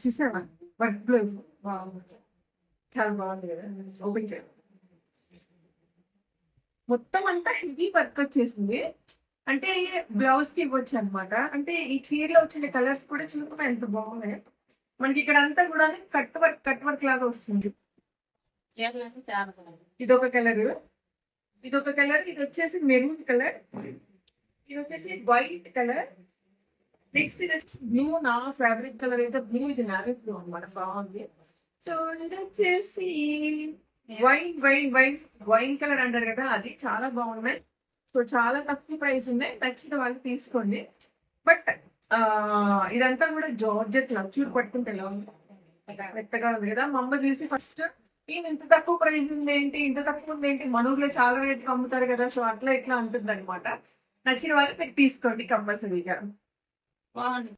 చూసావా work blouse బాగుంది, చాలా బాగుంది కదా. ఓపెన్ చేయాలి. మొత్తం అంతా హెవీ వర్క్ వచ్చేసింది. అంటే బ్లౌజ్ కి ఇవ్వచ్చు అనమాట. అంటే ఈ చీరలో వచ్చిన కలర్స్ కూడా చూడకుండా ఎంత బాగున్నాయి. మనకి ఇక్కడ అంతా కూడా కట్ వర్క్ లాగా వస్తుంది. ఇదొక కలర్, ఇదొక కలర్, ఇది వచ్చేసి మెరూన్ కలర్, ఇది వచ్చేసి వైట్ కలర్. నెక్స్ట్ ఇది వచ్చేసి బ్లూ. నా ఫేవరెట్ కలర్ అయితే బ్లూ. ఇది నావీ బ్లూ అనమాట, బాగుంది. సో ఇది వచ్చేసి వైన్ కలర్ అంటారు కదా, అది చాలా బాగున్నాయి. సో చాలా తక్కువ ప్రైస్ ఉన్నాయి, నచ్చిన వాళ్ళు తీసుకోండి. బట్ ఇదంతా కూడా జార్జెట్ లక్ష్యూర్ పట్టుకుంటే ఎలా ఉంది, మెత్తగా ఉంది కదా. మా అమ్మ చూసి ఫస్ట్ ఈయన ఇంత తక్కువ ప్రైస్ ఉంది ఏంటి, ఇంత తక్కువ ఉంది ఏంటి, మన ఊర్లో చాలా రేట్ అమ్ముతారు కదా, సో అట్లా ఇట్లా అంటుంది అనమాట. నచ్చిన వాళ్ళు మీరు తీసుకోండి కంపల్సరీగా. బాగుంది.